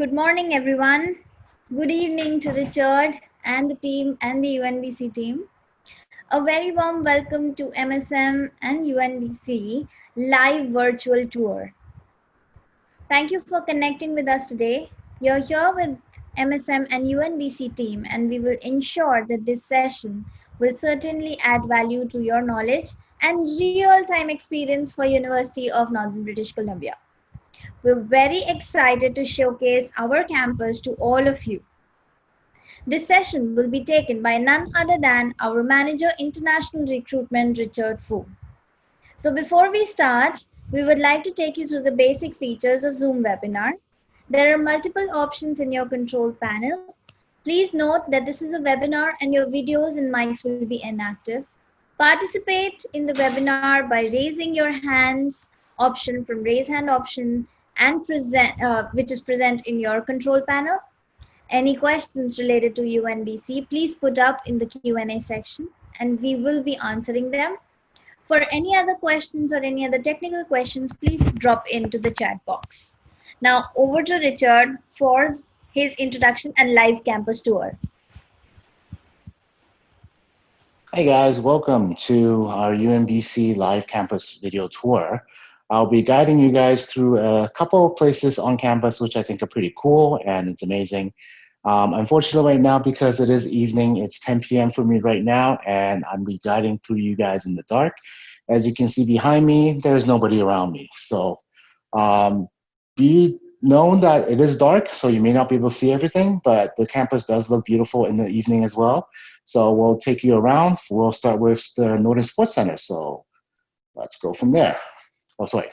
Good morning, everyone. Good evening to Richard and the team and the UNBC team. A very warm welcome to MSM and UNBC live virtual tour. Thank you for connecting with us today. You're here with MSM and UNBC team, and we will ensure that this session will certainly add value to your knowledge and real-time experience for University of Northern British Columbia. We're very excited to showcase our campus to all of you. This session will be taken by none other than our Manager International Recruitment, Richard Fu. So before we start, we would like to take you through the basic features of Zoom webinar. There are multiple options in your control panel. Please note that this is a webinar and your videos and mics will be inactive. Participate in the webinar by raising your hands option from raise hand option and which is present in your control panel. Any questions related to UNBC, please put up in the Q&A section and we will be answering them. For any other questions or any other technical questions, please drop into the chat box. Now over to Richard for his introduction and live campus tour. Hey guys, welcome to our UNBC live campus video tour. I'll be guiding you guys through a couple of places on campus which I think are pretty cool and it's amazing. Unfortunately right now, because it is evening, it's 10 p.m. for me right now and I'm be guiding through you guys in the dark. As you can see behind me, there's nobody around me. So be known that it is dark, so you may not be able to see everything, but the campus does look beautiful in the evening as well. So we'll take you around. We'll start with the Northern Sports Center. So let's go from there. Oh, sorry.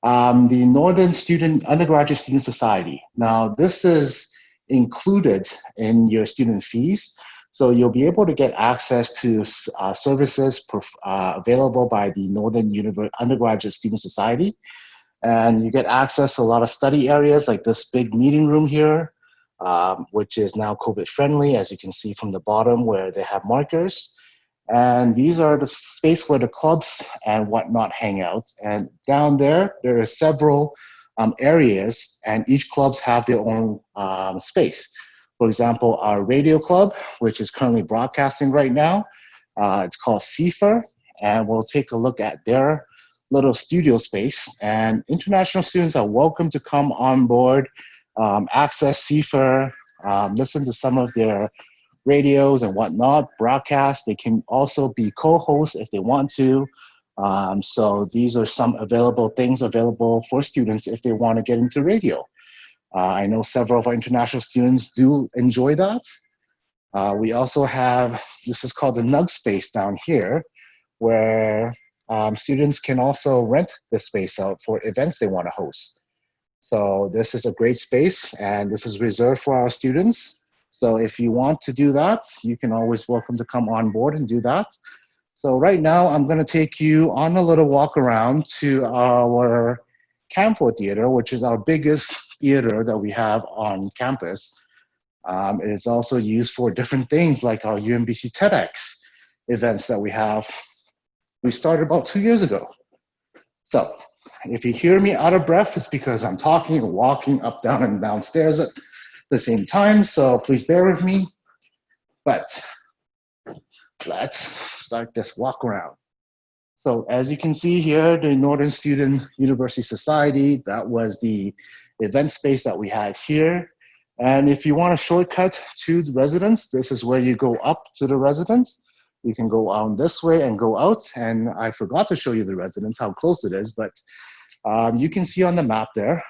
The Northern Undergraduate Student Society. Now, this is included in your student fees. So you'll be able to get access to services available by the Northern Undergraduate Student Society. And you get access to a lot of study areas like this big meeting room here, which is now COVID friendly, as you can see from the bottom where they have markers. And these are the space where the clubs and whatnot hang out. And down there are several areas, and each clubs have their own space. For example, our radio club, which is currently broadcasting right now, it's called CIFER, and we'll take a look at their little studio space. And international students are welcome to come on board, access CIFER, listen to some of their radios and whatnot, broadcast. They can also be co-hosts if they want to. So these are some things available for students if they want to get into radio. I know several of our international students do enjoy that. We also have, this is called the NUG space down here, where students can also rent the space out for events they want to host. So this is a great space and this is reserved for our students. So if you want to do that, you can always welcome to come on board and do that. So right now I'm going to take you on a little walk around to our Campfire Theater, which is our biggest theater that we have on campus. It is also used for different things like our UNBC TEDx events that we have. We started about 2 years ago. So if you hear me out of breath, it's because I'm talking and walking up, down, and downstairs at the same time. So please bear with me. But let's start this walk around. So as you can see here, the Northern Student University Society, that was the event space that we had here. And if you want a shortcut to the residence, this is where you go up to the residence. You can go on this way and go out. And I forgot to show you the residence, how close it is, but you can see on the map there.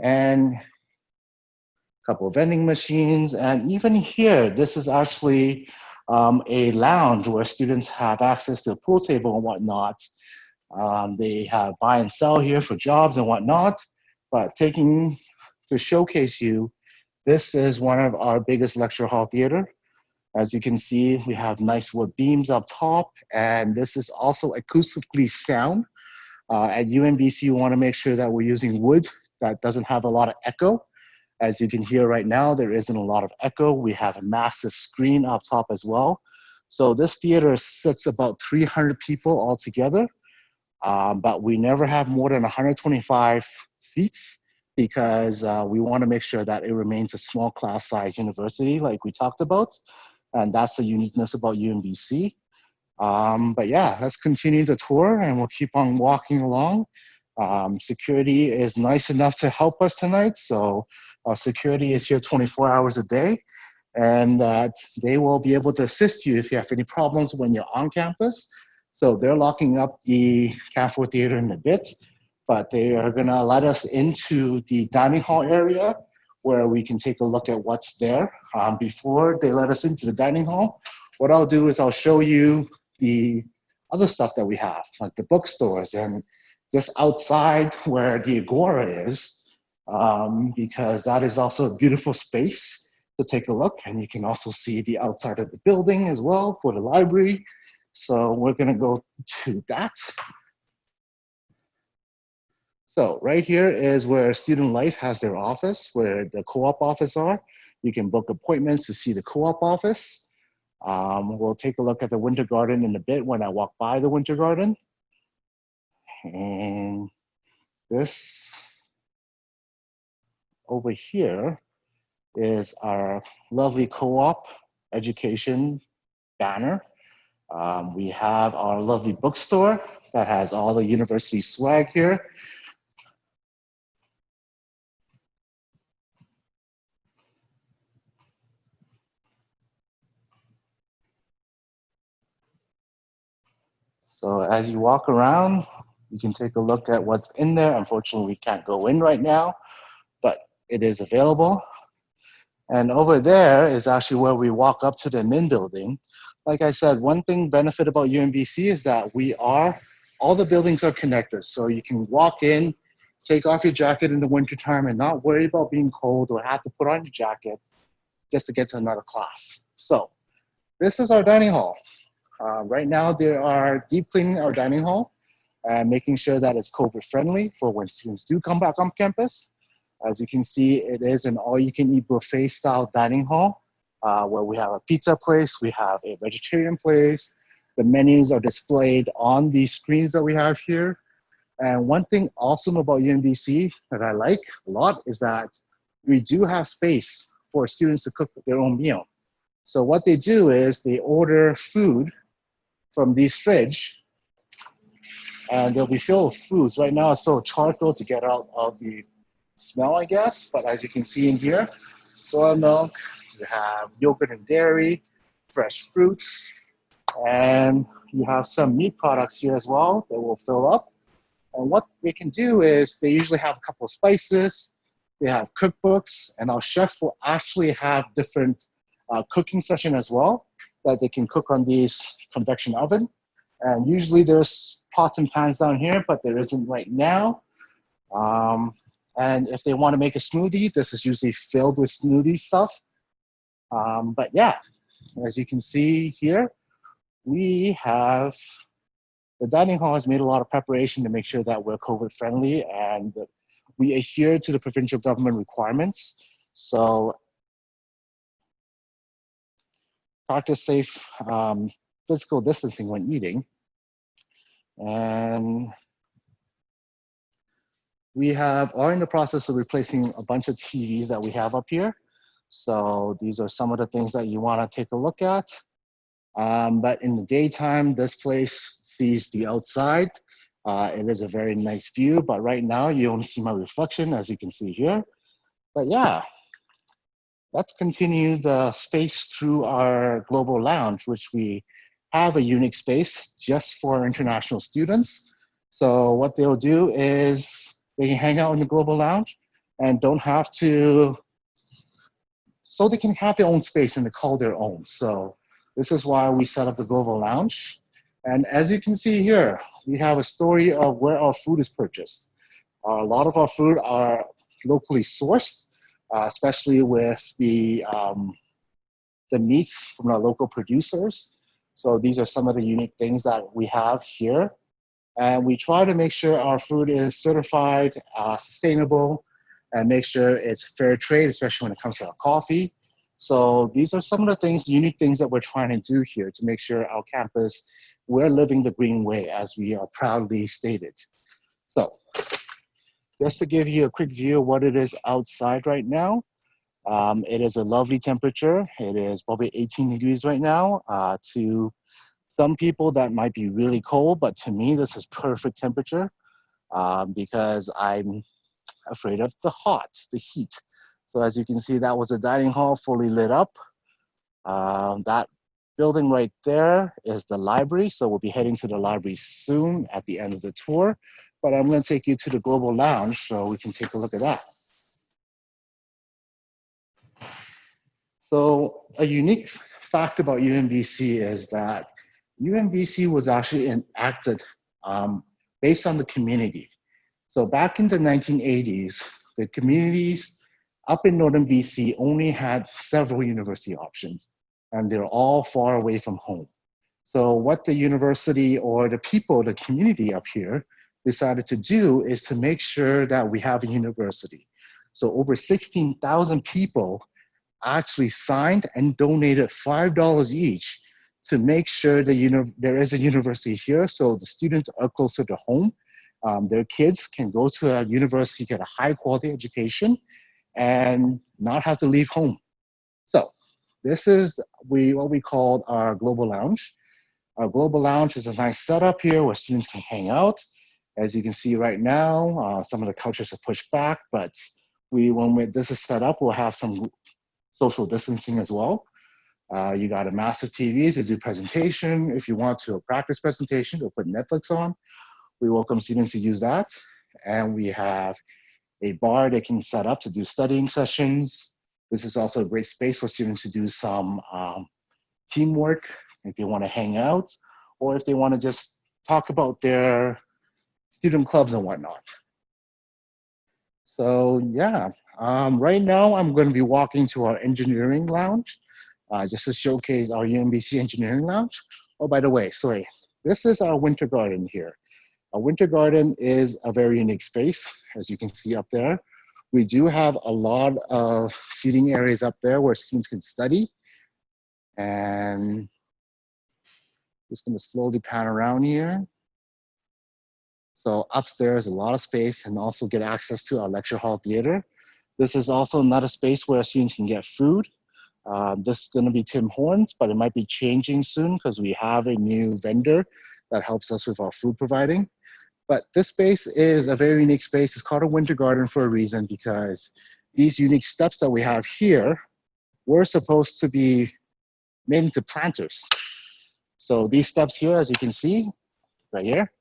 And a couple of vending machines. And even here, this is actually a lounge where students have access to a pool table and whatnot. They have buy and sell here for jobs and whatnot. But to showcase you, this is one of our biggest lecture hall theater. As you can see, we have nice wood beams up top, and this is also acoustically sound. At UNBC, you want to make sure that we're using wood that doesn't have a lot of echo. As you can hear right now, there isn't a lot of echo. We have a massive screen up top as well. So this theater sits about 300 people altogether, but we never have more than 125 seats because we want to make sure that it remains a small class size university like we talked about. And that's the uniqueness about UMBC. But yeah, let's continue the tour and we'll keep on walking along. Security is nice enough to help us tonight. So our security is here 24 hours a day, and that they will be able to assist you if you have any problems when you're on campus. So they're locking up the Campfire Theater in a bit, but they are gonna let us into the dining hall area where we can take a look at what's there. Before they let us into the dining hall, what I'll do is I'll show you the other stuff that we have, like the bookstores and just outside where the Agora is, because that is also a beautiful space to take a look. And you can also see the outside of the building as well for the library. So we're gonna go to that. So right here is where Student Life has their office, where the co-op office are. You can book appointments to see the co-op office. We'll take a look at the Winter Garden in a bit when I walk by the Winter Garden. And this over here is our lovely co-op education banner. We have our lovely bookstore that has all the university swag here. So as you walk around, you can take a look at what's in there. Unfortunately, we can't go in right now, but it is available. And over there is actually where we walk up to the admin building. Like I said, one thing benefit about UMBC is that all the buildings are connected. So you can walk in, take off your jacket in the wintertime and not worry about being cold or have to put on your jacket just to get to another class. So this is our dining hall. Right now, they are deep cleaning our dining hall and making sure that it's COVID friendly for when students do come back on campus. As you can see, it is an all-you-can-eat buffet style dining hall where we have a pizza place, we have a vegetarian place. The menus are displayed on the screens that we have here. And one thing awesome about UMBC that I like a lot is that we do have space for students to cook their own meal. So what they do is they order food from these fridge, and they'll be filled with foods. Right now it's still charcoal to get out of the smell, I guess, but as you can see in here, soy milk, you have yogurt and dairy, fresh fruits, and you have some meat products here as well that will fill up. And what they can do is they usually have a couple of spices, they have cookbooks, and our chef will actually have different cooking session as well that they can cook on these convection oven. And usually there's pots and pans down here, but there isn't right now. And if they want to make a smoothie, this is usually filled with smoothie stuff. But yeah, as you can see here, we have, the dining hall has made a lot of preparation to make sure that we're COVID friendly and we adhere to the provincial government requirements. So practice safe physical distancing when eating. And we are in the process of replacing a bunch of TVs that we have up here. So these are some of the things that you want to take a look at. But in the daytime, this place sees the outside. It is a very nice view, but right now you only see my reflection, as you can see here. But yeah, let's continue the space through our global lounge, which we have a unique space just for international students. So what they'll do is they can hang out in the global lounge and don't have to, so they can have their own space and they call their own. So this is why we set up the global lounge. And as you can see here, we have a story of where our food is purchased. A lot of our food are locally sourced, especially with the meats from our local producers. So these are some of the unique things that we have here. And we try to make sure our food is certified, sustainable, and make sure it's fair trade, especially when it comes to our coffee. So these are some of the things, unique things that we're trying to do here to make sure our campus, we're living the green way as we are proudly stated. So Just to give you a quick view of what it is outside right now, it is a lovely temperature. It is probably 18 degrees right now. To some people that might be really cold, but to me this is perfect temperature because I'm afraid of the heat. So as you can see, that was a dining hall fully lit up. That building right there is the library. So we'll be heading to the library soon at the end of the tour. But I'm going to take you to the Global Lounge so we can take a look at that. So a unique fact about UMBC is that UMBC was actually enacted based on the community. So back in the 1980s, the communities up in northern BC only had several university options, and they're all far away from home. So what the university or the people, the community up here decided to do is to make sure that we have a university. So over 16,000 people actually signed and donated $5 each to make sure that there is a university here so the students are closer to home. Their kids can go to a university, get a high quality education, and not have to leave home. So this is what we call our Global Lounge. Our Global Lounge is a nice setup here where students can hang out. As you can see right now, some of the couches are pushed back, but when this is set up, we'll have some social distancing as well. You got a massive TV to do presentation. If you want to a practice presentation, we'll put Netflix on. We welcome students to use that. And we have a bar they can set up to do studying sessions. This is also a great space for students to do some teamwork if they want to hang out, or if they want to just talk about their student clubs and whatnot. So yeah, right now I'm going to be walking to our engineering lounge just to showcase our UMBC engineering lounge. Oh, by the way, sorry, this is our winter garden here. A winter garden is a very unique space, as you can see up there. We do have a lot of seating areas up there where students can study. And just gonna slowly pan around here. So upstairs, a lot of space and also get access to our lecture hall theater. This is also another space where students can get food. This is gonna be Tim Hortons, but it might be changing soon because we have a new vendor that helps us with our food providing. But this space is a very unique space. It's called a winter garden for a reason because these unique steps that we have here were supposed to be made into planters. So these steps here, as you can see, right here,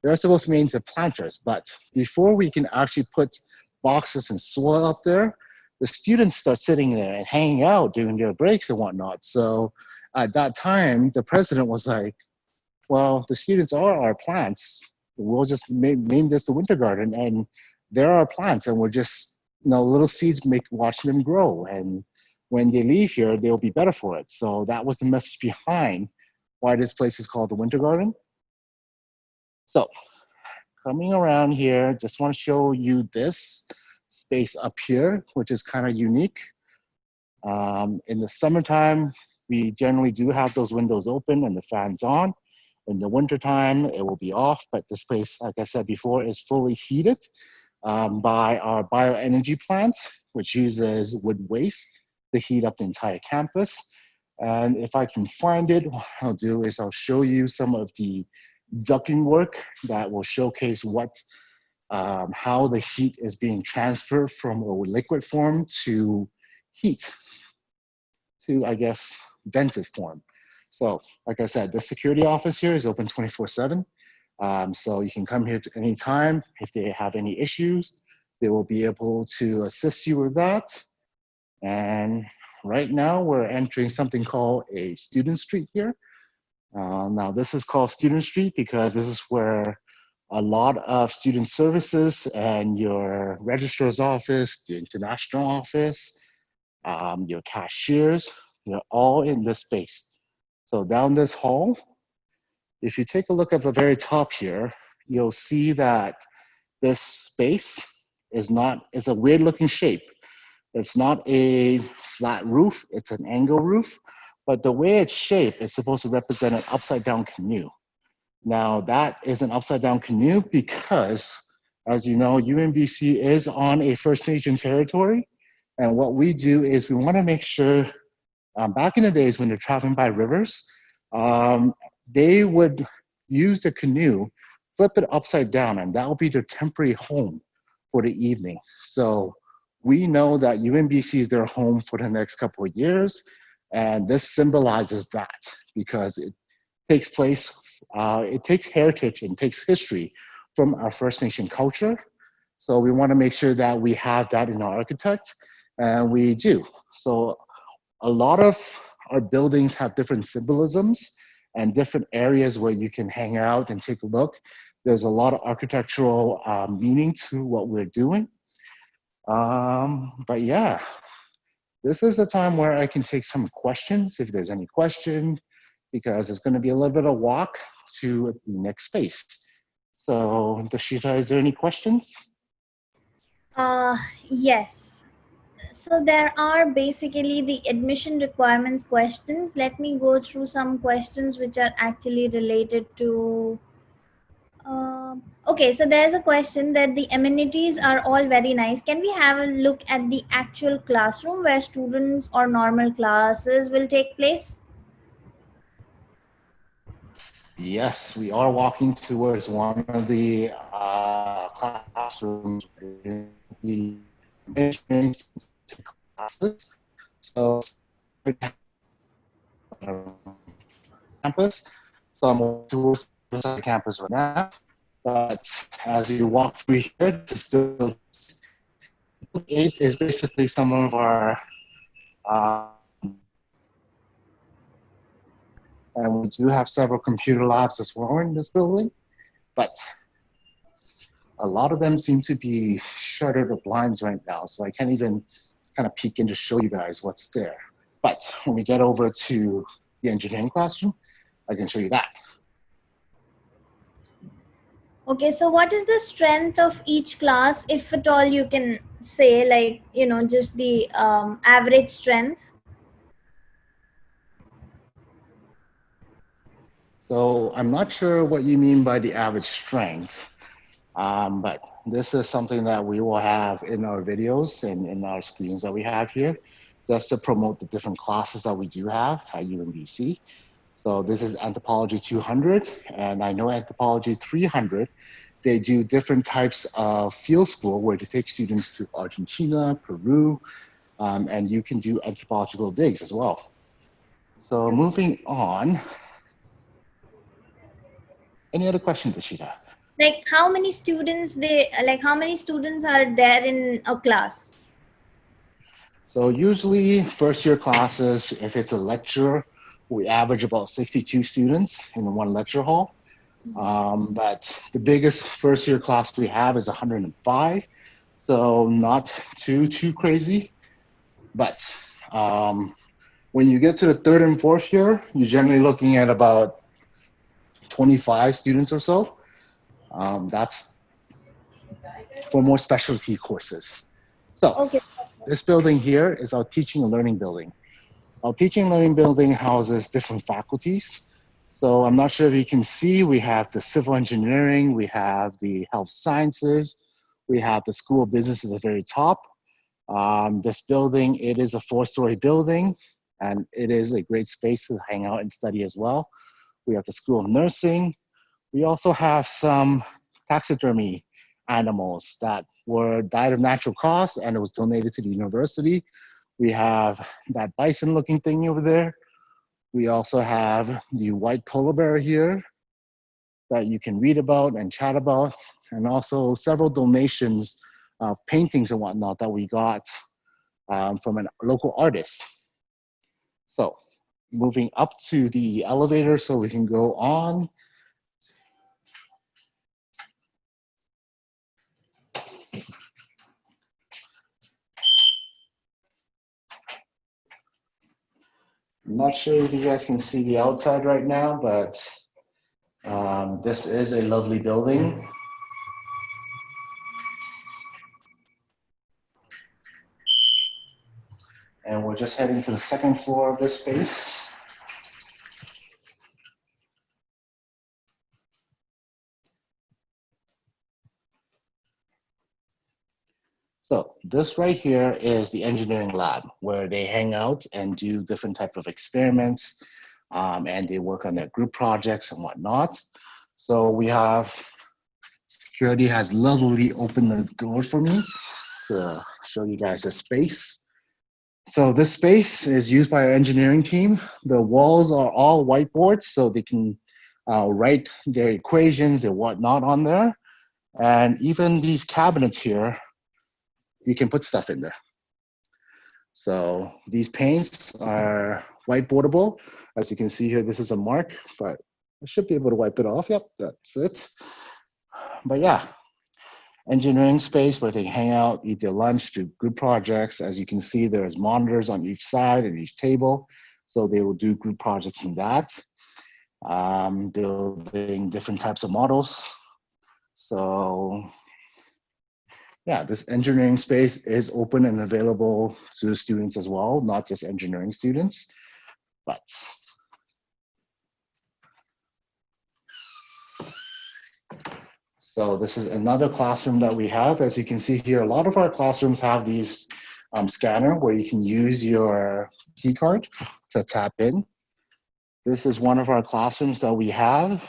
they're supposed to be made into planters. But before we can actually put boxes and soil up there, the students start sitting there and hanging out during their breaks and whatnot. So at that time, the president was like, well, the students are our plants. We'll just name this the winter garden, and there are plants, and we're just little seeds watching them grow, and when they leave here, they'll be better for it. So that was the message behind why this place is called the winter garden. So coming around here, just want to show you this space up here, which is kind of unique. In the summertime, we generally do have those windows open and the fans on. In the wintertime, it will be off, but this place, like I said before, is fully heated by our bioenergy plant, which uses wood waste to heat up the entire campus. And if I can find it, what I'll do is I'll show you some of the ducting work that will showcase how the heat is being transferred from a liquid form to heat, to, I guess, vented form. So, like I said, the security office here is open 24/7. So you can come here at any time. If they have any issues, they will be able to assist you with that. And right now we're entering something called a student street here. Now this is called Student Street because this is where a lot of student services and your registrar's office, the international office, your cashiers, they're all in this space. So down this hall, if you take a look at the very top here, you'll see that this space is a weird looking shape. It's not a flat roof, it's an angle roof, but the way it's shaped is supposed to represent an upside down canoe. Now that is an upside down canoe because As you know, UMBC is on a First Nation territory. And what we do is we want to make sure, back in the days when they're traveling by rivers, um, they would use the canoe, flip it upside down, and that will be their temporary home for the evening. So we know that UMBC is their home for the next couple of years. And this symbolizes that because it takes place, it takes heritage and takes history from our First Nation culture. So we want to make sure that we have that in our architect, and we do. So a lot of our buildings have different symbolisms and different areas where you can hang out and take a look. There's a lot of architectural meaning to what we're doing. But yeah, this is the time where I can take some questions if there's any question, because it's going to be a little bit of walk to the next space. So, Dashita, is there any questions? Yes. So there are basically the admission requirements questions. Let me go through some questions which are actually related to. Okay, so there's a question that the amenities are all very nice. Can we have a look at the actual classroom where students or normal classes will take place? Yes, we are walking towards one of the classrooms where the admissions to classes. So, campus. So I'm towards the campus right now. But as you walk through here, this building 8 is basically some of our, and we do have several computer labs as well in this building, but a lot of them seem to be shuttered or blinds right now, so I can't even kind of peek in to show you guys what's there. But when we get over to the engineering classroom, I can show you that. Okay, so what is the strength of each class, if at all you can say, like, just the average strength? So I'm not sure what you mean by the average strength, but this is something that we will have in our videos and in our screens that we have here, just to promote the different classes that we do have at UMBC. So this is Anthropology 200, and I know Anthropology 300. They do different types of field school where they take students to Argentina, Peru, and you can do anthropological digs as well. So moving on, any other questions, Ashita? Like how many students are there in a class? So usually first year classes, if it's a lecture, we average about 62 students in one lecture hall. But the biggest first year class we have is 105. So not too crazy. But when you get to the third and fourth year, you're generally looking at about 25 students or so. That's for more specialty courses. So Okay. this building here is our teaching and learning building. Our teaching and learning building houses different faculties. So I'm not sure if you can see, we have the civil engineering, we have the health sciences, we have the school of business at the very top. This building, it is a 4-story building, and it is a great space to hang out and study as well. We have the school of nursing. We also have some taxidermy animals that were died of natural cause, and it was donated to the university. We have that bison looking thing over there. We also have the white polar bear here that you can read about and chat about, and also several donations of paintings and whatnot that we got from a local artist. So moving up to the elevator so we can go on. I'm not sure if you guys can see the outside right now, but this is a lovely building. And we're just heading to the second floor of this space. So this right here is the engineering lab where they hang out and do different type of experiments, and they work on their group projects and whatnot. So we have, security has lovely opened the doors for me to show you guys the space. So this space is used by our engineering team. The walls are all whiteboards, so they can write their equations and whatnot on there. And even these cabinets here, you can put stuff in there. So these paints are whiteboardable. As you can see here, this is a mark, but I should be able to wipe it off. Yep, that's it. But yeah, engineering space where they hang out, eat their lunch, do group projects. As you can see, there's monitors on each side and each table. So they will do group projects in that, building different types of models. So yeah, this engineering space is open and available to students as well, not just engineering students. But so this is another classroom that we have. As you can see here, a lot of our classrooms have these scanner where you can use your key card to tap in. This is one of our classrooms that we have.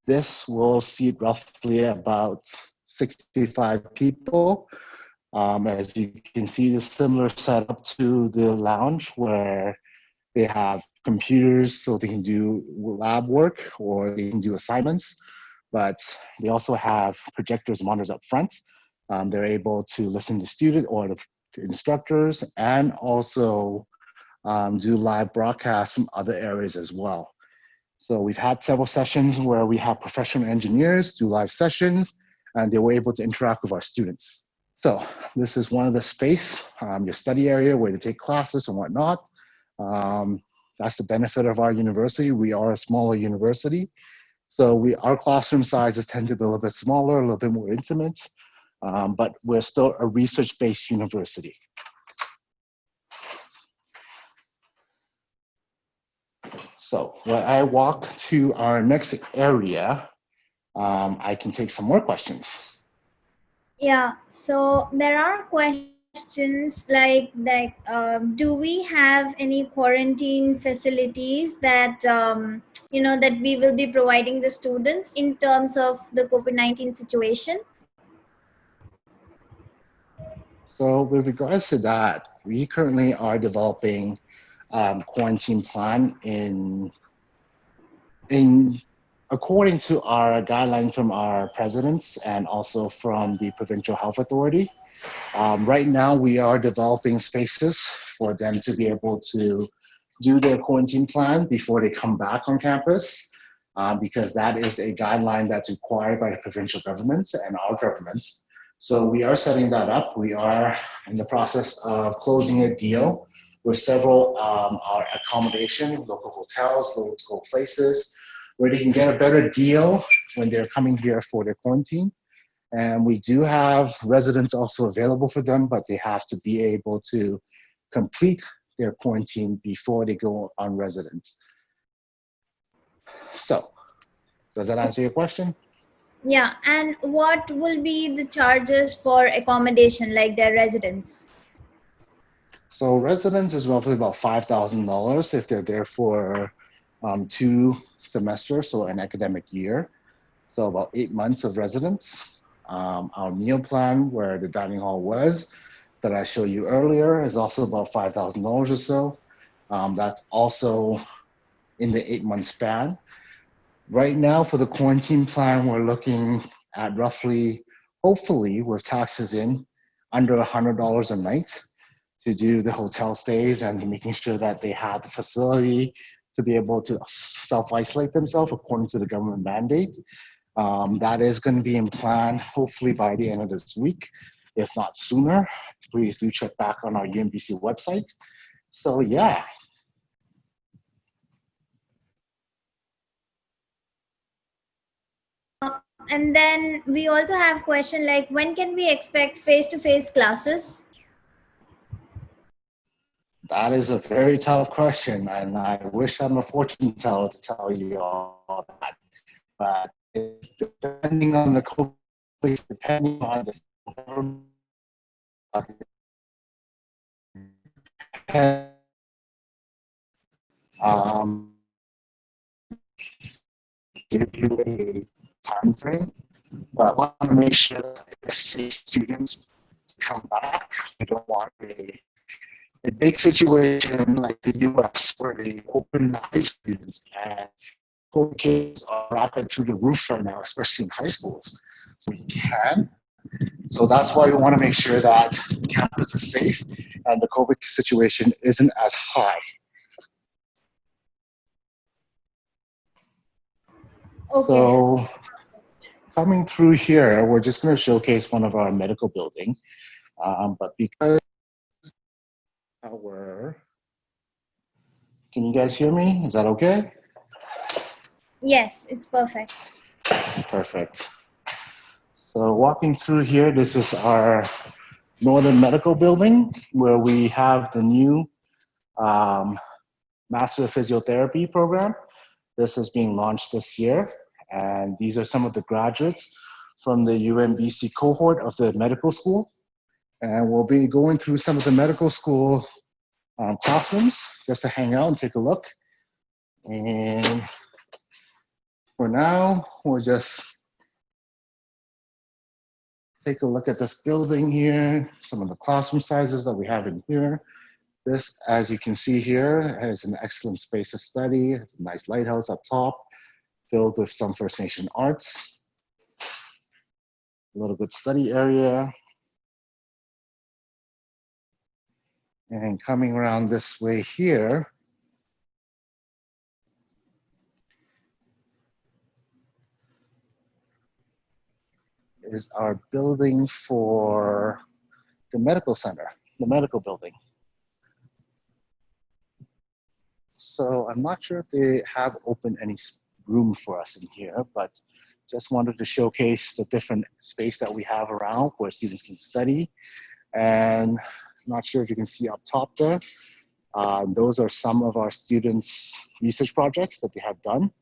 This will seat roughly about 65 people. As you can see, the similar setup to the lounge where they have computers so they can do lab work or they can do assignments, but they also have projectors and monitors up front. They're able to listen to students or the instructors and also do live broadcasts from other areas as well. So we've had several sessions where we have professional engineers do live sessions and they were able to interact with our students. So this is one of the space, your study area where they take classes and whatnot. That's the benefit of our university. We are a smaller university. So our classroom sizes tend to be a little bit smaller, a little bit more intimate, but we're still a research-based university. So when I walk to our next area, I can take some more questions. Yeah, so there are questions like do we have any quarantine facilities that that we will be providing the students in terms of the COVID-19 situation? So with regards to that, we currently are developing quarantine plan in according to our guidelines from our presidents and also from the provincial health authority. Right now, we are developing spaces for them to be able to do their quarantine plan before they come back on campus, because that is a guideline that's required by the provincial governments and our governments. So we are setting that up. We are in the process of closing a deal with several our accommodation, local hotels, local places, where they can get a better deal when they're coming here for their quarantine. And we do have residents also available for them, but they have to be able to complete their quarantine before they go on residence. So, does that answer your question? Yeah, and what will be the charges for accommodation, like their residence? So residence is roughly about $5,000 if they're there for 2 semesters, so an academic year. So about 8 months of residence. Our meal plan, where the dining hall was, that I showed you earlier, is also about $5,000 or so. That's also in the 8-month span. Right now, for the quarantine plan, we're looking at roughly, hopefully, with taxes in, under $100 a night to do the hotel stays and making sure that they have the facility to be able to self-isolate themselves according to the government mandate. That is going to be in plan hopefully by the end of this week, if not sooner. Please do check back on our UMBC website. So yeah. And then we also have question like when can we expect face-to-face classes? That is a very tough question, and I wish I'm a fortune teller to tell you all that. But it's depending on the COVID, depending on the um, give you a time frame, but I want to make sure that it's safe students to come back. We don't want a big situation like the US where they open the high students and COVID cases are rapid through the roof right now, especially in high schools. So we can. So that's why we want to make sure that campus is safe and the COVID situation isn't as high. Okay. So coming through here, we're just going to showcase one of our medical building. But because our, can you guys hear me? Is that okay? Yes, it's perfect. Perfect. So walking through here, this is our Northern Medical Building where we have the new Master of Physiotherapy program. This is being launched this year. And these are some of the graduates from the UMBC cohort of the medical school. And we'll be going through some of the medical school classrooms just to hang out and take a look. And for now, we'll just take a look at this building here, some of the classroom sizes that we have in here. This, as you can see here, is an excellent space to study. It's a nice lighthouse up top, filled with some First Nation arts. A little good study area. And coming around this way here, is our building for the medical center, the medical building. So I'm not sure if they have opened any room for us in here, but just wanted to showcase the different space that we have around where students can study. And I'm not sure if you can see up top there, those are some of our students' research projects that they have done.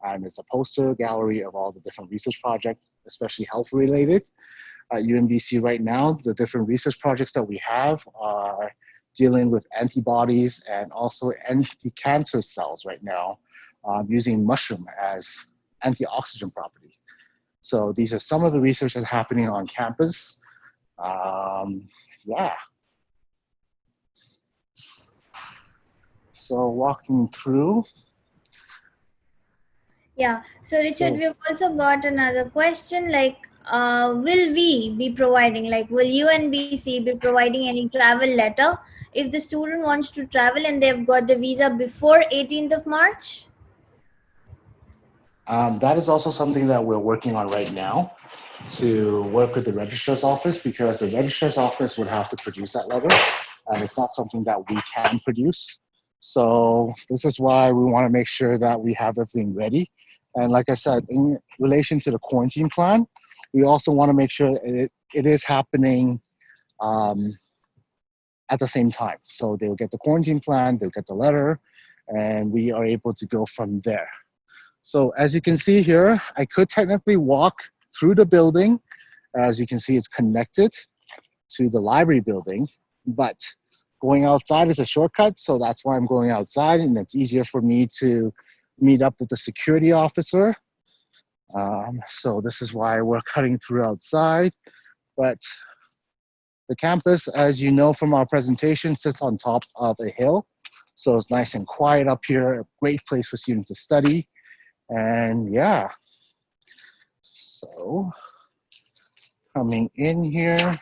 And it's a poster gallery of all the different research projects, especially health related. At UMBC right now, the different research projects that we have are dealing with antibodies and also anti-cancer cells right now, using mushroom as antioxidant properties. So these are some of the research that's happening on campus. Yeah. So walking through. Yeah. So Richard, we've also got another question like, will we be providing, like, will UNBC be providing any travel letter if the student wants to travel and they've got the visa before 18th of March? That is also something that we're working on right now to work with the registrar's office, because the registrar's office would have to produce that letter, and it's not something that we can produce. So this is why we want to make sure that we have everything ready. And like I said, in relation to the quarantine plan, we also want to make sure it is happening at the same time. So they will get the quarantine plan, they'll get the letter, and we are able to go from there. So as you can see here, I could technically walk through the building. As you can see, it's connected to the library building, but going outside is a shortcut. So that's why I'm going outside, and it's easier for me to meet up with the security officer. So this is why we're cutting through outside. But the campus, as you know from our presentation, sits on top of a hill. So it's nice and quiet up here, a great place for students to study. And yeah, so coming in here,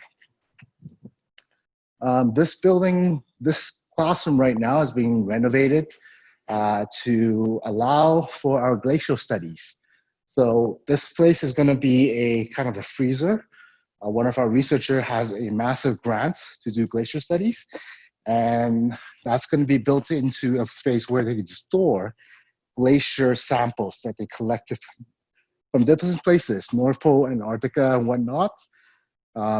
this building, this classroom right now is being renovated to allow for our glacial studies. So this place is going to be a kind of a freezer. One of our researchers has a massive grant to do glacier studies, and that's going to be built into a space where they can store glacier samples that they collected from different places, North Pole, Antarctica, and whatnot.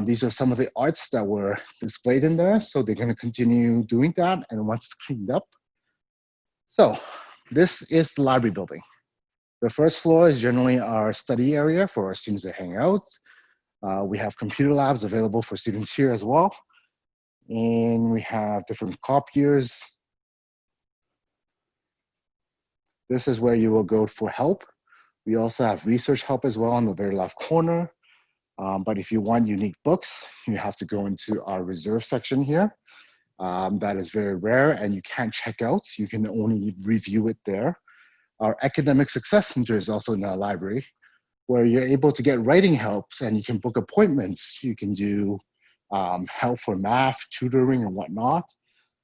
These are some of the arts that were displayed in there, so they're going to continue doing that, and once it's cleaned up. So this is the library building. The first floor is generally our study area for our students to hang out. We have computer labs available for students here as well. And we have different copiers. This is where you will go for help. We also have research help as well on the very left corner. But if you want unique books, you have to go into our reserve section here. That is very rare and you can't check out. You can only review it there. Our academic success center is also in our library, where you're able to get writing helps and you can book appointments. You can do help for math, tutoring, and whatnot.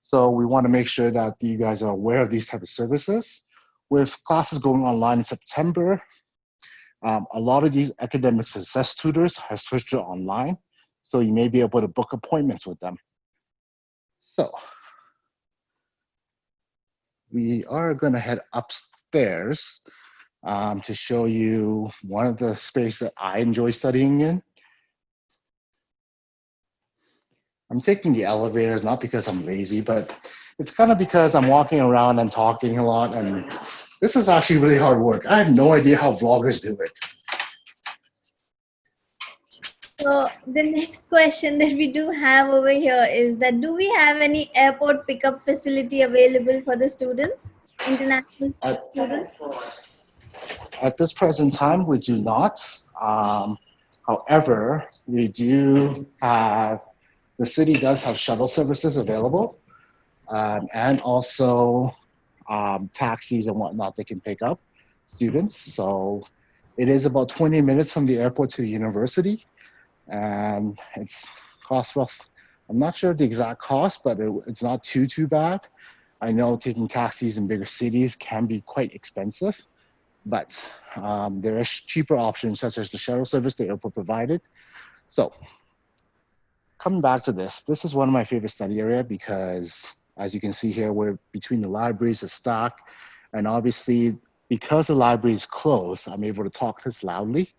So we want to make sure that you guys are aware of these type of services. With classes going online in September, a lot of these academic success tutors have switched to online, so you may be able to book appointments with them. So we are going to head upstairs to show you one of the space that I enjoy studying in. I'm taking the elevators, not because I'm lazy, but it's kind of because I'm walking around and talking a lot, and this is actually really hard work. I have no idea how vloggers do it. So the next question that we do have over here is that do we have any airport pickup facility available for the students, international students? At this present time, we do not. However, we do have, the city does have shuttle services available, and also taxis and whatnot they can pick up students. So it is about 20 minutes from the airport to the university, and it's cost rough. I'm not sure the exact cost, but it's not too bad. I know taking taxis in bigger cities can be quite expensive, but there are cheaper options such as the shuttle service the airport provided. So coming back to this is one of my favorite study area because as you can see here, we're between the libraries, the stock, and obviously because the library is closed, I'm able to talk this loudly.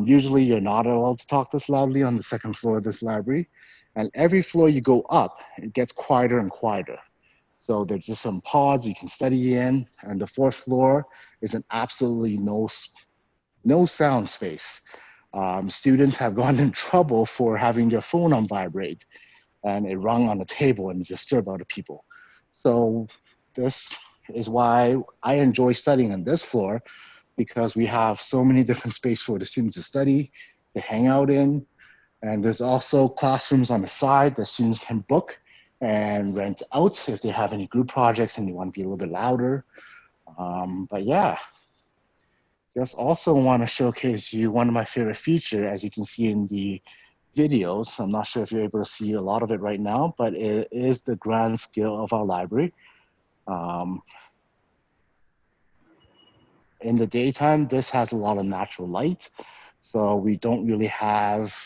Usually you're not allowed to talk this loudly on the second floor of this library. And every floor you go up, it gets quieter and quieter. So there's just some pods you can study in, and the fourth floor is an absolutely no sound space. Students have gotten in trouble for having their phone on vibrate, and it rung on the table and disturbed other people. So this is why I enjoy studying on this floor, because we have so many different space for the students to study, to hang out in. And there's also classrooms on the side that students can book and rent out if they have any group projects and they want to be a little bit louder. But yeah, just also want to showcase you one of my favorite features, as you can see in the videos. I'm not sure if you're able to see a lot of it right now, but it is the grand scale of our library. In the daytime, this has a lot of natural light, so we don't really have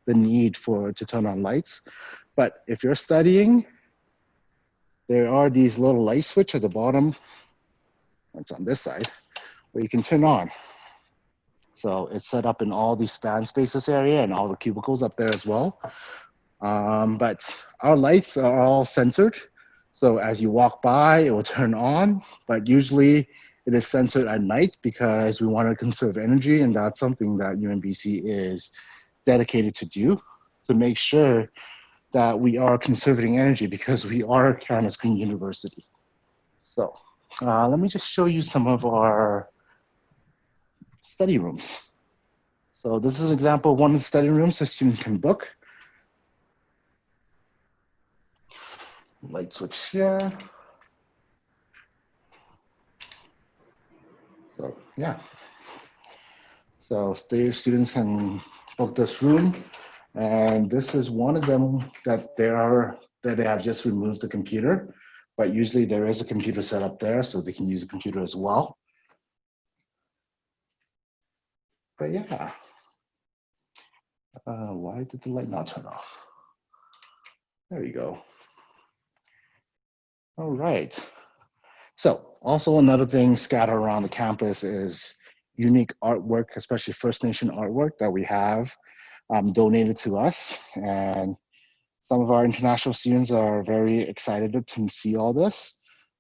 the need to turn on lights. But if you're studying, there are these little light switch at the bottom, it's on this side, where you can turn on. So it's set up in all these span spaces area and all the cubicles up there as well. But our lights are all censored. So as you walk by, it will turn on, but usually it is censored at night because we want to conserve energy, and that's something that UMBC is dedicated to do, to make sure that we are conserving energy because we are Canada's Green University. So let me just show you some of our study rooms. So this is an example of one of the study rooms a student can book. Light switch here. So yeah. So students can book this room, and this is one of them that they have just removed the computer, but usually there is a computer set up there, so they can use a computer as well. But yeah, why did the light not turn off? There you go. All right. So also another thing scattered around the campus is unique artwork, especially First Nation artwork that we have donated to us. And some of our international students are very excited to see all this.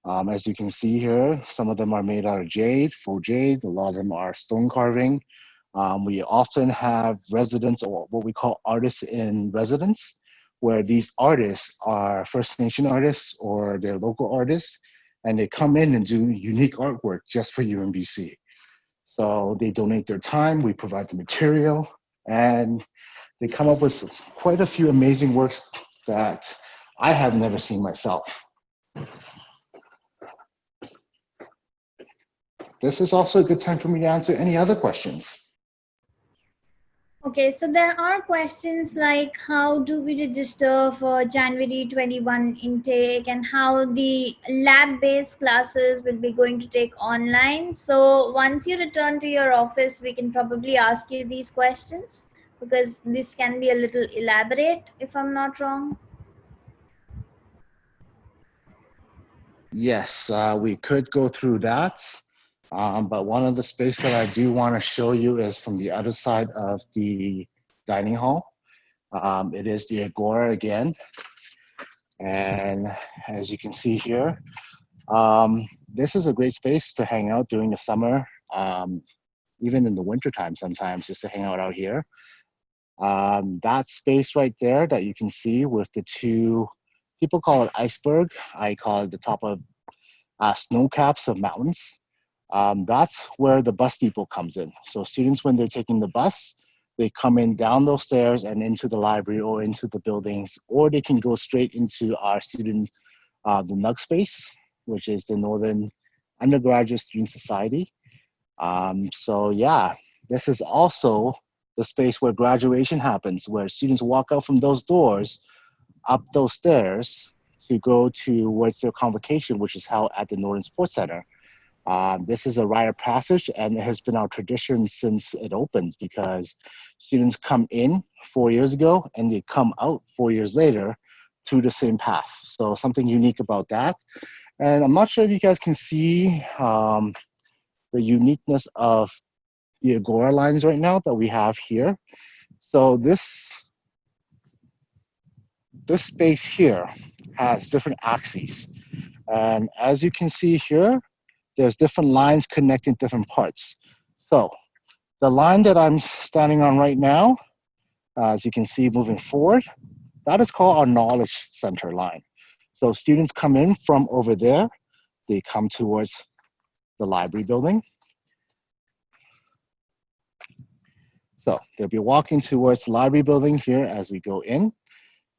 As you can see here, some of them are made out of jade, faux jade. A lot of them are stone carving. We often have residents, or what we call artists in residence, where these artists are First Nation artists or they're local artists, and they come in and do unique artwork just for UMBC. So they donate their time, we provide the material, and they come up with quite a few amazing works that I have never seen myself. This is also a good time for me to answer any other questions. Okay, so there are questions like how do we register for January 21 intake and how the lab-based classes will be going to take online. So once you return to your office, we can probably ask you these questions because this can be a little elaborate if I'm not wrong. Yes, we could go through that. But one of the space that I do want to show you is from the other side of the dining hall. It is the Agora again. And as you can see here, this is a great space to hang out during the summer, even in the wintertime sometimes, just to hang out here. That space right there that you can see with the two, people call it iceberg, I call it the top of snow caps of mountains. That's where the bus depot comes in. So students, when they're taking the bus, they come in down those stairs and into the library or into the buildings, or they can go straight into our student, the NUG space, which is the Northern Undergraduate Student Society. So yeah, this is also the space where graduation happens, where students walk out from those doors, up those stairs to go towards their convocation, which is held at the Northern Sports Center. This is a rite of passage, and it has been our tradition since it opens because students come in 4 years ago and they come out 4 years later through the same path. So something unique about that. And I'm not sure if you guys can see the uniqueness of the Agora lines right now that we have here. So this space here has different axes. And as you can see here, there's different lines connecting different parts. So the line that I'm standing on right now, as you can see moving forward, that is called our knowledge center line. So students come in from over there, they come towards the library building. So they'll be walking towards the library building here as we go in.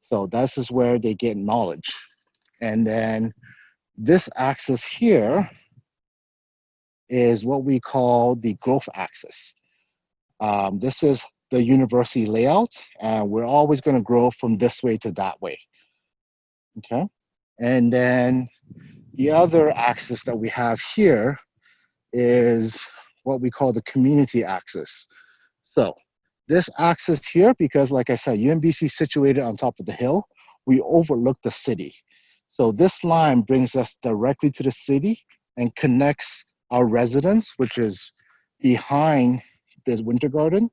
So this is where they get knowledge. And then this axis here is what we call the growth axis. This is the university layout, and we're always going to grow from this way to that way. Okay, and then the other axis that we have here is what we call the community axis. So this axis here, because like I said, UMBC is situated on top of the hill, we overlook the city. So this line brings us directly to the city and connects our residence, which is behind this winter garden.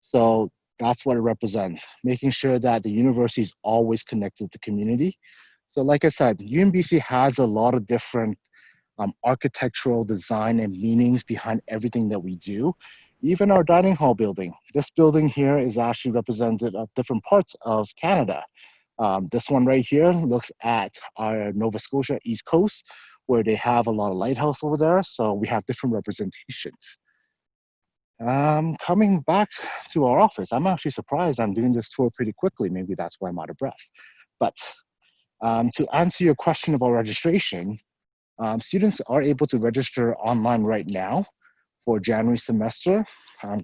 So that's what it represents, making sure that the university is always connected to the community. So like I said, UMBC has a lot of different architectural design and meanings behind everything that we do. Even our dining hall building. This building here is actually representative of different parts of Canada. This one right here looks at our Nova Scotia East Coast, where they have a lot of lighthouse over there. So we have different representations. Coming back to our office, I'm actually surprised I'm doing this tour pretty quickly. Maybe that's why I'm out of breath. But to answer your question about registration, students are able to register online right now for January semester.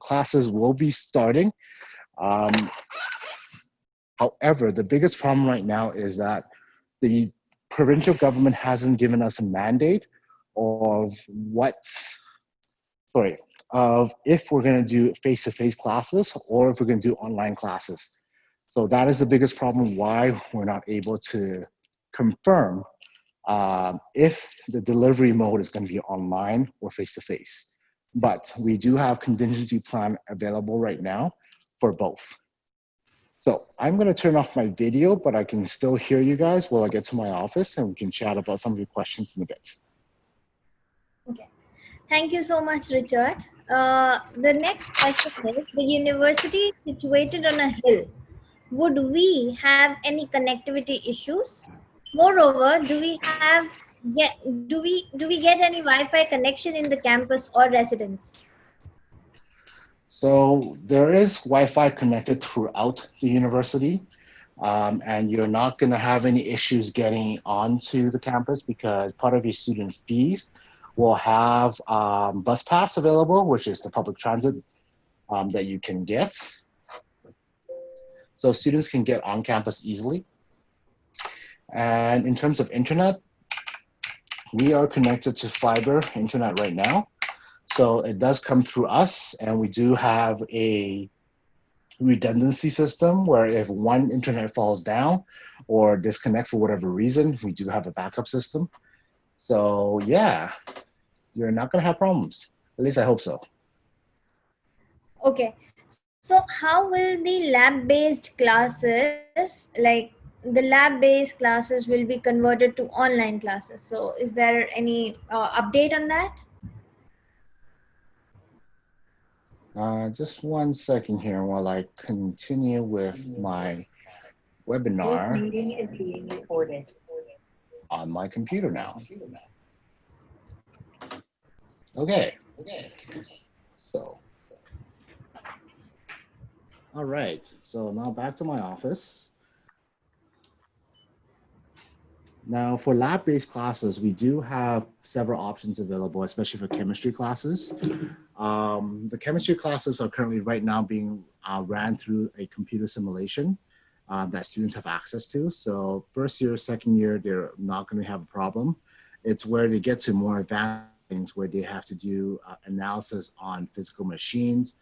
Classes will be starting. However, the biggest problem right now is that the provincial government hasn't given us a mandate of if we're going to do face-to-face classes or if we're going to do online classes. So that is the biggest problem why we're not able to confirm if the delivery mode is going to be online or face-to-face. But we do have contingency plan available right now for both. So I'm going to turn off my video, but I can still hear you guys while I get to my office and we can chat about some of your questions in a bit. Okay. Thank you so much, Richard. The next question is, the university is situated on a hill. would we have any connectivity issues? Moreover, do we get any Wi-Fi connection in the campus or residence? So there is Wi-Fi connected throughout the university, and you're not going to have any issues getting onto the campus because part of your student fees will have bus pass available, which is the public transit that you can get. So students can get on campus easily. And in terms of internet, we are connected to fiber internet right now. So it does come through us, and we do have a redundancy system where if one internet falls down or disconnect for whatever reason, we do have a backup system. So yeah, you're not gonna have problems. At least I hope so. Okay. So how will the lab-based classes, like the lab-based classes will be converted to online classes? So is there any update on that? Just 1 second here while I continue with my webinar. This meeting is being recorded on my computer now. Okay. So, all right. So now back to my office. Now for lab-based classes, we do have several options available, especially for chemistry classes. The chemistry classes are currently right now being ran through a computer simulation that students have access to. So first year, second year, they're not going to have a problem. It's where they get to more advanced things where they have to do analysis on physical machines,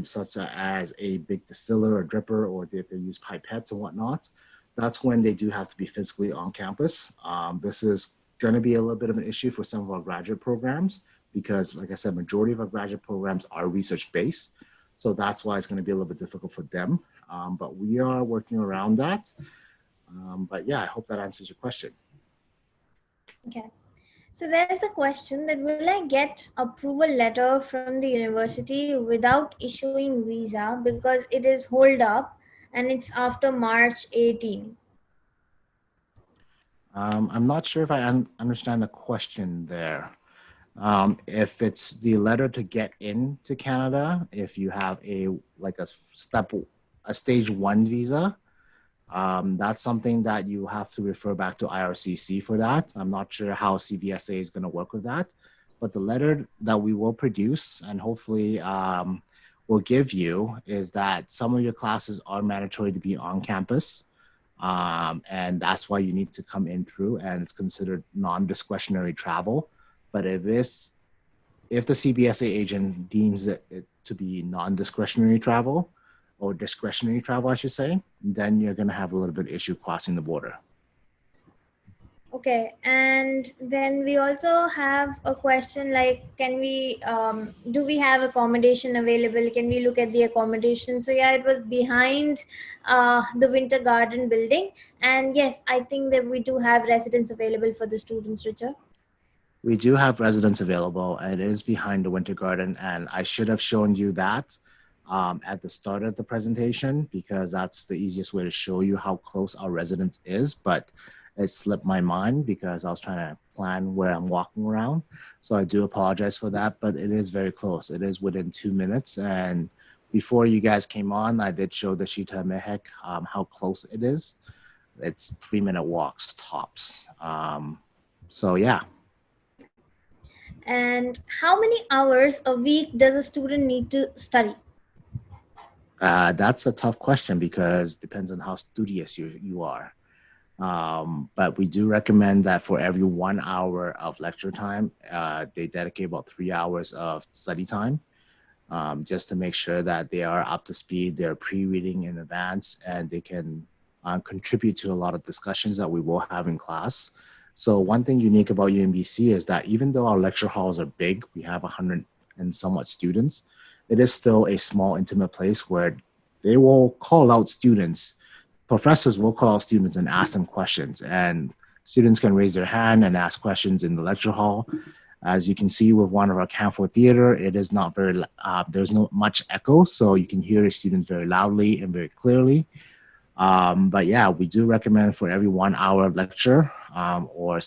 such as a big distiller or dripper, or if they use pipettes and whatnot. That's when they do have to be physically on campus. This is going to be a little bit of an issue for some of our graduate programs because, like I said, majority of our graduate programs are research-based. So that's why it's going to be a little bit difficult for them. But we are working around that. But yeah, I hope that answers your question. Okay. So there's a question that will I get approval letter from the university without issuing visa because it is hold up and it's after March 18? I'm not sure if I understand the question there. If it's the letter to get into Canada, if you have a stage 1 visa, that's something that you have to refer back to IRCC for that. I'm not sure how CBSA is going to work with that, but the letter that we will produce and hopefully will give you is that some of your classes are mandatory to be on campus. And that's why you need to come in through, and it's considered non-discretionary travel. But if the CBSA agent deems it to be non-discretionary travel, or discretionary travel, I should say, then you're going to have a little bit of issue crossing the border. Okay, and then we also have a question like, can we, do we have accommodation available? Can we look at the accommodation? So yeah, it was behind the Winter Garden building. And yes, I think that we do have residents available for the students, Richard. We do have residents available, and it is behind the Winter Garden. And I should have shown you that at the start of the presentation because that's the easiest way to show you how close our residence is. But it slipped my mind because I was trying to plan where I'm walking around. So I do apologize for that, but it is very close. It is within 2 minutes. And before you guys came on, I did show the Shita Mehek how close it is. It's 3-minute walks tops. So yeah. And how many hours a week does a student need to study? That's a tough question because it depends on how studious you are. But we do recommend that for every 1 hour of lecture time, they dedicate about 3 hours of study time, just to make sure that they are up to speed, they're pre-reading in advance, and they can contribute to a lot of discussions that we will have in class. So one thing unique about UMBC is that even though our lecture halls are big, we have 100 and somewhat students, it is still a small, intimate place where they will call out students. Professors will call out students and ask them questions, and students can raise their hand and ask questions in the lecture hall. As you can see with one of our Campfire Theater, it is not very, there's not much echo, so you can hear the students very loudly and very clearly. But yeah, we do recommend for every 1 hour lecture or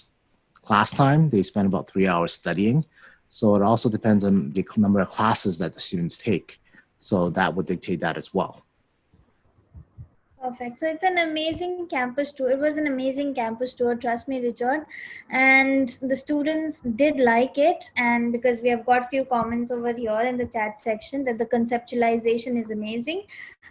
class time, they spend about 3 hours studying. So it also depends on the number of classes that the students take. So that would dictate that as well. Perfect. So it's an amazing campus tour. It was an amazing campus tour, trust me, Richard. And the students did like it. And because we have got few comments over here in the chat section that the conceptualization is amazing.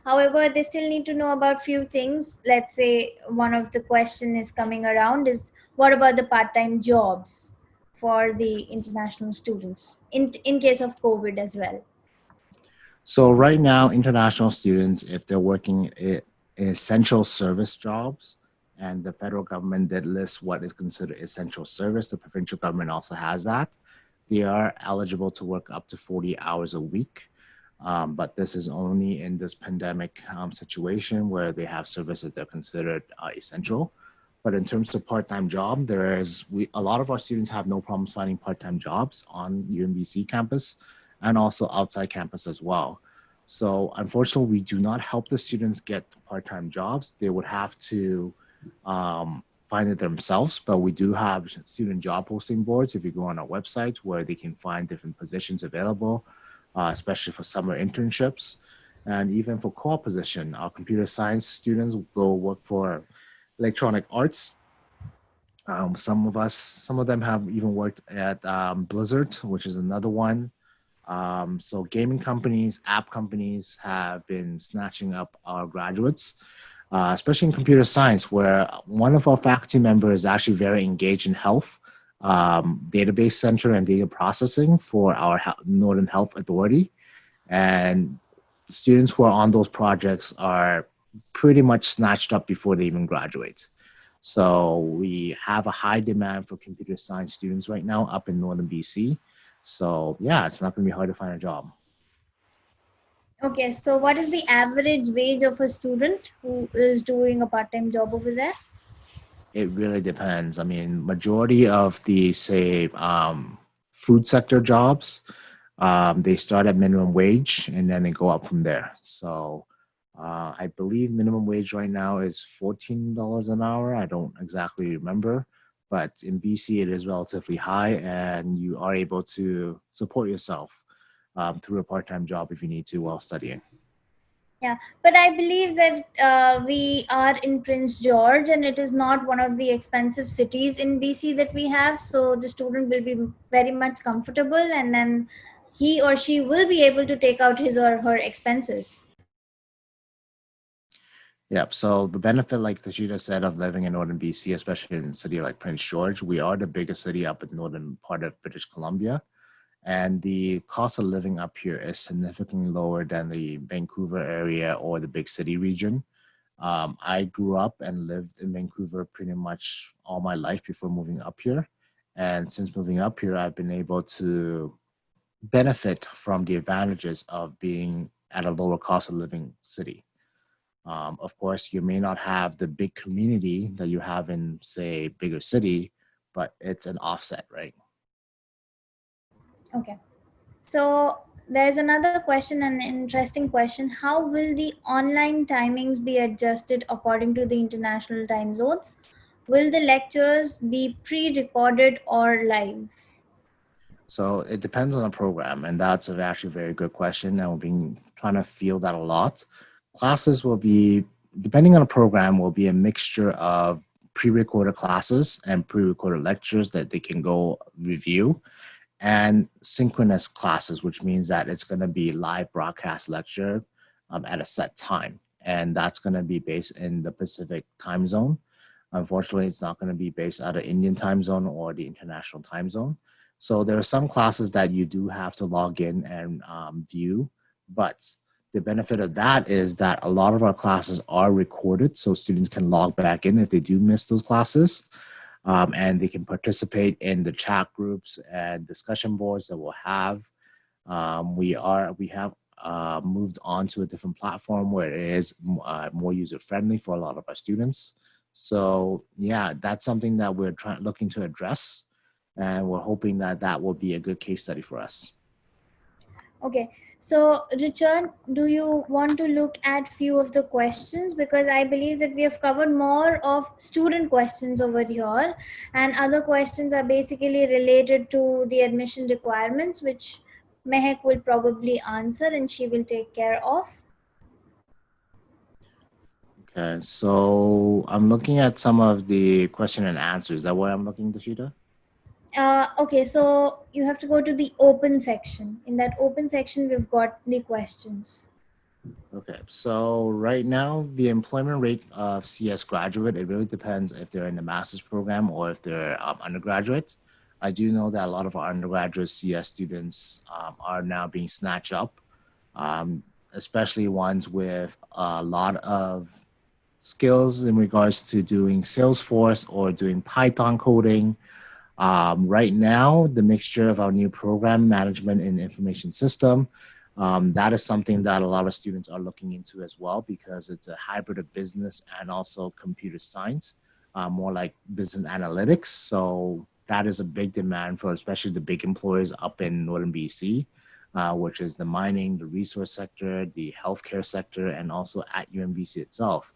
However, they still need to know about few things. Let's say one of the question is coming around is what about the part-time jobs for the international students in case of COVID as well? So right now, international students, if they're working in essential service jobs, and the federal government did list what is considered essential service, the provincial government also has that. They are eligible to work up to 40 hours a week. But this is only in this pandemic situation where they have services that they're considered essential. But in terms of part-time job, a lot of our students have no problems finding part-time jobs on UMBC campus and also outside campus as well. So unfortunately, we do not help the students get part-time jobs. They would have to find it themselves, but we do have student job posting boards if you go on our website where they can find different positions available, especially for summer internships. And even for core position, our computer science students go work for electronic arts. Some of them have even worked at Blizzard, which is another one. So gaming companies, app companies have been snatching up our graduates, especially in computer science, where one of our faculty members is actually very engaged in health, database center and data processing for our Northern Health Authority. And students who are on those projects are pretty much snatched up before they even graduate. So we have a high demand for computer science students right now up in Northern BC. So yeah, it's not going to be hard to find a job. Okay, so what is the average wage of a student who is doing a part-time job over there? It really depends. I mean, majority of the say food sector jobs, they start at minimum wage and then they go up from there. So I believe minimum wage right now is $14 an hour. I don't exactly remember, but in BC it is relatively high, and you are able to support yourself through a part-time job if you need to while studying. Yeah, but I believe that we are in Prince George and it is not one of the expensive cities in BC that we have. So the student will be very much comfortable and then he or she will be able to take out his or her expenses. Yep. So the benefit, like Tashida said, of living in northern BC, especially in a city like Prince George, we are the biggest city up in northern part of British Columbia. And the cost of living up here is significantly lower than the Vancouver area or the big city region. I grew up and lived in Vancouver pretty much all my life before moving up here. And since moving up here, I've been able to benefit from the advantages of being at a lower cost of living city. Of course, you may not have the big community that you have in, say, bigger city, but it's an offset, right? Okay. So there's another question, an interesting question. How will the online timings be adjusted according to the international time zones? Will the lectures be pre-recorded or live? So it depends on the program, and that's actually a very good question. And we've been trying to feel that a lot. Classes will be, depending on the program, will be a mixture of pre-recorded classes and pre-recorded lectures that they can go review, and synchronous classes, which means that it's going to be live broadcast lecture at a set time, and that's going to be based in the Pacific time zone. Unfortunately, it's not going to be based out of Indian time zone or the international time zone. So there are some classes that you do have to log in and view, but the benefit of that is that a lot of our classes are recorded, so students can log back in if they do miss those classes, and they can participate in the chat groups and discussion boards that we'll have. We have moved on to a different platform where it is more user friendly for a lot of our students. So yeah, that's something that we're looking to address. and we're hoping that that will be a good case study for us. Okay, so Richard, do you want to look at few of the questions, because I believe that we have covered more of student questions over here, and other questions are basically related to the admission requirements, which Mehak will probably answer and she will take care of. Okay, so I'm looking at some of the question and answers. Is that what I'm looking, Dashita? Okay, so you have to go to the open section. In that open section, we've got the questions. Okay, so right now the employment rate of CS graduate, it really depends if they're in the master's program or if they're undergraduate. I do know that a lot of our undergraduate CS students are now being snatched up, especially ones with a lot of skills in regards to doing Salesforce or doing Python coding. Right now, the mixture of our new program, management and information system, that is something that a lot of students are looking into as well, because it's a hybrid of business and also computer science, more like business analytics. So that is a big demand for especially the big employers up in Northern BC, which is the mining, the resource sector, the healthcare sector, and also at UMBC itself.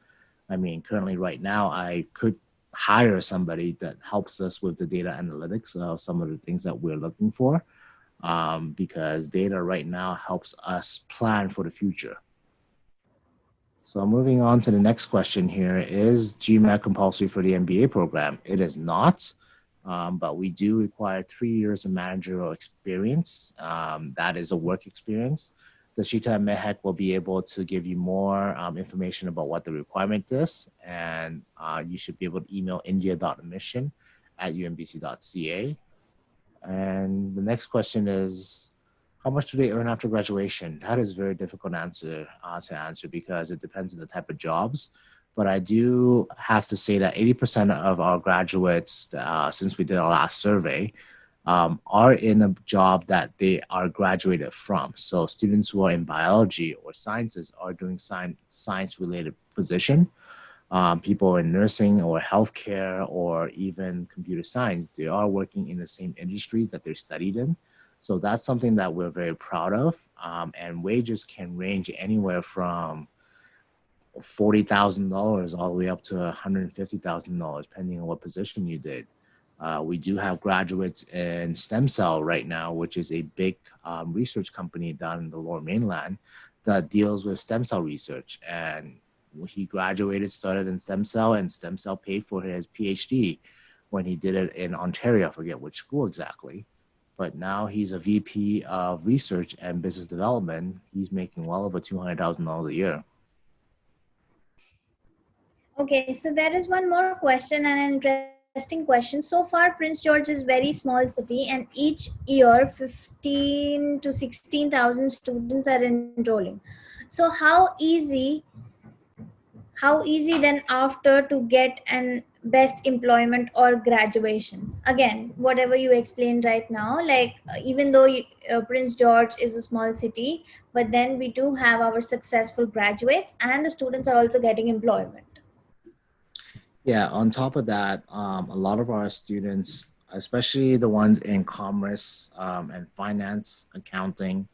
I mean, currently right now, I could hire somebody that helps us with the data analytics, some of the things that we're looking for, because data right now helps us plan for the future. So moving on to the next question here, is GMAT compulsory for the MBA program? It is not, but we do require 3 years of managerial experience. That is a work experience. Dashita and Mehak will be able to give you more information about what the requirement is, and you should be able to email india.admission@umbc.ca. And the next question is, how much do they earn after graduation? That is a very difficult to answer because it depends on the type of jobs. But I do have to say that 80% of our graduates, since we did our last survey, are in a job that they are graduated from. So students who are in biology or sciences are doing science-related position. People in nursing or healthcare or even computer science, they are working in the same industry that they studied in. So that's something that we're very proud of. And wages can range anywhere from $40,000 all the way up to $150,000, depending on what position you did. We do have graduates in stem cell right now, which is a big research company down in the Lower Mainland that deals with stem cell research. And he graduated, started in stem cell, and stem cell paid for his PhD when he did it in Ontario. I forget which school exactly. But now he's a VP of research and business development. He's making well over $200,000 a year. Okay, so there is one more question and an interesting question. So far, Prince George is very small city, and each year 15 to 16,000 students are enrolling. So how easy then after to get an best employment or graduation? Again, whatever you explained right now, like even though Prince George is a small city, but then we do have our successful graduates and the students are also getting employment. Yeah, on top of that, a lot of our students, especially the ones in commerce and finance, accounting,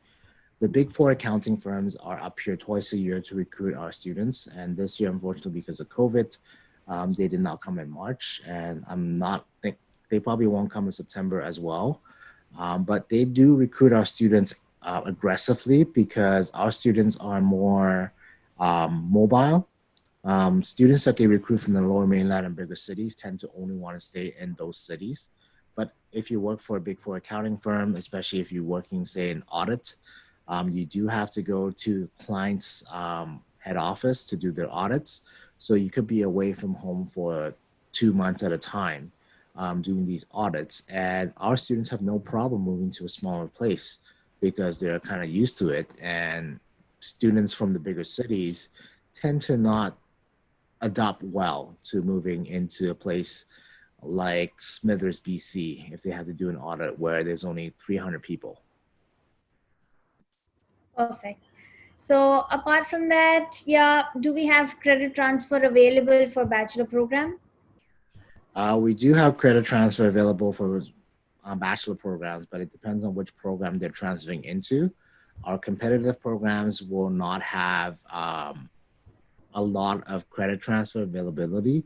the big four accounting firms are up here twice a year to recruit our students. And this year, unfortunately, because of COVID, they did not come in March. And think they probably won't come in September as well. But they do recruit our students aggressively because our students are more mobile. Students that they recruit from the Lower Mainland and bigger cities tend to only want to stay in those cities. But if you work for a big four accounting firm, especially if you're working, say, in audit, you do have to go to client's head office to do their audits. So you could be away from home for 2 months at a time doing these audits. And our students have no problem moving to a smaller place because they're kind of used to it. And students from the bigger cities tend to not adapt well to moving into a place like Smithers, BC, if they have to do an audit where there's only 300 people. Perfect. So apart from that, yeah, do we have credit transfer available for bachelor program? We do have credit transfer available for bachelor programs, but it depends on which program they're transferring into. Our competitive programs will not have a lot of credit transfer availability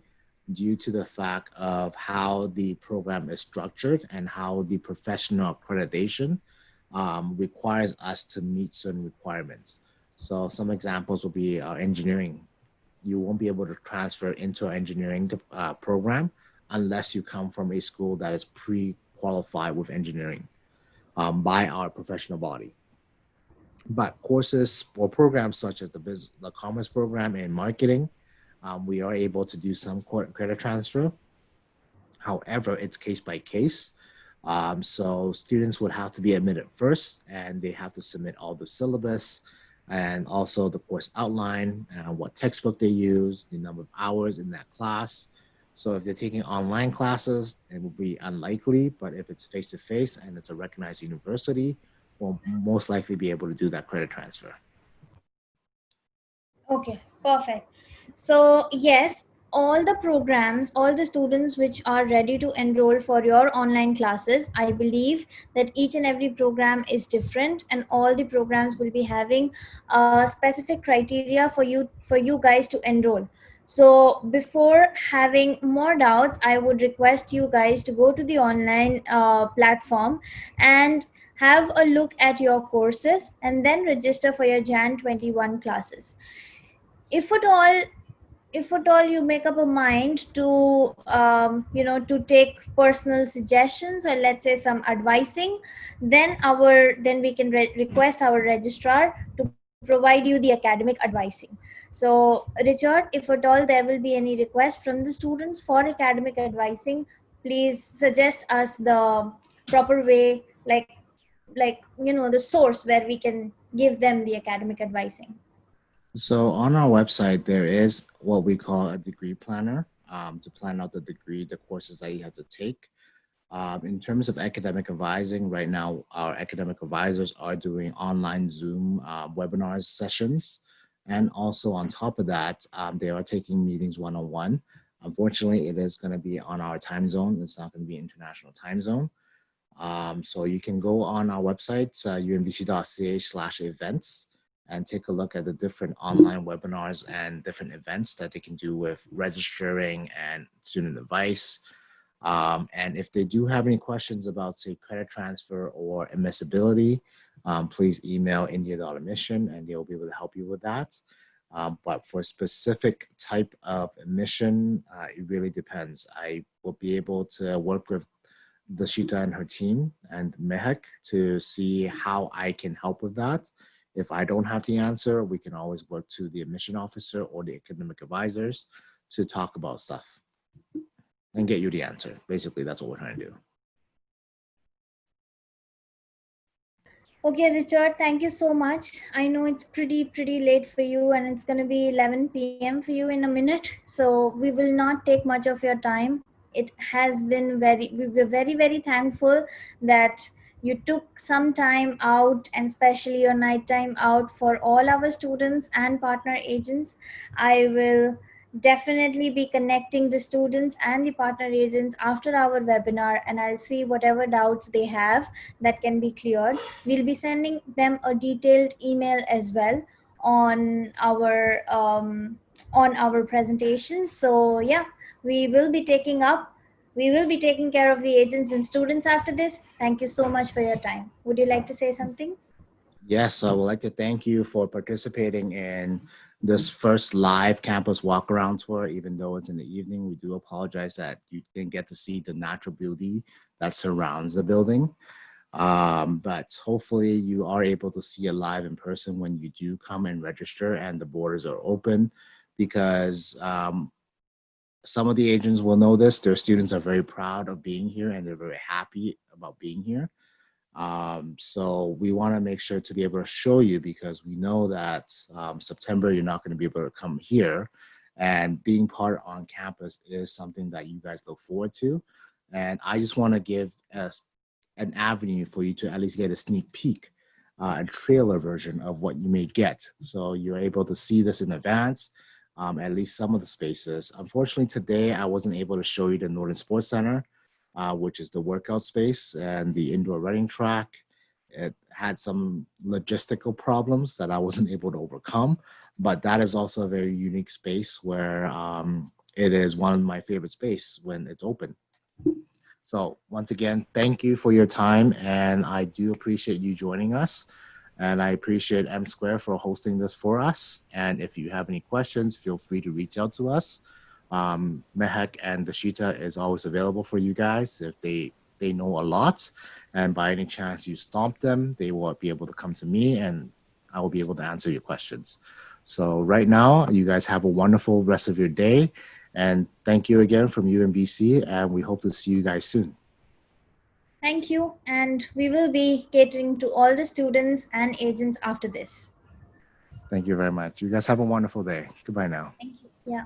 due to the fact of how the program is structured and how the professional accreditation requires us to meet certain requirements. So some examples will be engineering. You won't be able to transfer into an engineering program unless you come from a school that is pre-qualified with engineering by our professional body. But courses or programs such as the commerce program and marketing, we are able to do some credit transfer. However, it's case by case. So students would have to be admitted first, and they have to submit all the syllabus and also the course outline, what textbook they use, the number of hours in that class. So if they're taking online classes, it will be unlikely, but if it's face-to-face and it's a recognized university, we'll most likely be able to do that credit transfer. Okay, perfect. So yes, all the programs, all the students which are ready to enroll for your online classes, I believe that each and every program is different, and all the programs will be having a specific criteria for you guys to enroll. So before having more doubts, I would request you guys to go to the online platform and have a look at your courses and then register for your Jan 21 classes. If at all, you make up a mind to to take personal suggestions, or let's say some advising, then we can request our registrar to provide you the academic advising. So Richard, if at all there will be any request from the students for academic advising, please suggest us the proper way, like the source where we can give them the academic advising. So on our website, there is what we call a degree planner to plan out the degree, the courses that you have to take. In terms of academic advising, right now, our academic advisors are doing online Zoom webinars sessions. And also on top of that, they are taking meetings one-on-one. Unfortunately, it is going to be on our time zone. It's not going to be international time zone. So you can go on our website, umbc.ca/events, and take a look at the different online webinars and different events that they can do with registering and student advice. And if they do have any questions about, say, credit transfer or admissibility, please email india.admission and they'll be able to help you with that. But for a specific type of admission, it really depends. I will be able to work with Dashita and her team and Mehak to see how I can help with that. If I don't have the answer, we can always work to the admission officer or the academic advisors to talk about stuff and get you the answer. Basically, that's what we're trying to do. Okay, Richard, thank you so much. I know it's pretty late for you, and it's going to be 11 p.m. for you in a minute. So we will not take much of your time. It has been we're very thankful that you took some time out, and especially your night time out, for all our students and partner agents. I will definitely be connecting the students and the partner agents after our webinar, and I'll see whatever doubts they have that can be cleared. We'll be sending them a detailed email as well on our presentation. So yeah, we will be taking care of the agents and students after this. Thank you so much for your time. Would you like to say something? Yes, I would like to thank you for participating in this first live campus walk around tour. Even though it's in the evening, we do apologize that you didn't get to see the natural beauty that surrounds the building. But hopefully you are able to see it live in person when you do come and register and the borders are open, because some of the agents will know this. Their students are very proud of being here and they're very happy about being here. So we want to make sure to be able to show you, because we know that September you're not going to be able to come here, and being part on campus is something that you guys look forward to. And I just want to give us an avenue for you to at least get a sneak peek, a trailer version of what you may get. So you're able to see this in advance, at least some of the spaces. Unfortunately, today I wasn't able to show you the Northern Sports Center. which is the workout space and the indoor running track. It had some logistical problems that I wasn't able to overcome, but that is also a very unique space where it is one of my favorite space when it's open. So once again, thank you for your time, and I do appreciate you joining us. And I appreciate M Square for hosting this for us. And if you have any questions, feel free to reach out to us. Mehak and Dashita is always available for you guys if they know a lot. And by any chance you stomp them, they will be able to come to me and I will be able to answer your questions. So right now, you guys have a wonderful rest of your day. And thank you again from UMBC, and we hope to see you guys soon. Thank you. And we will be catering to all the students and agents after this. Thank you very much. You guys have a wonderful day. Goodbye now. Thank you. Yeah.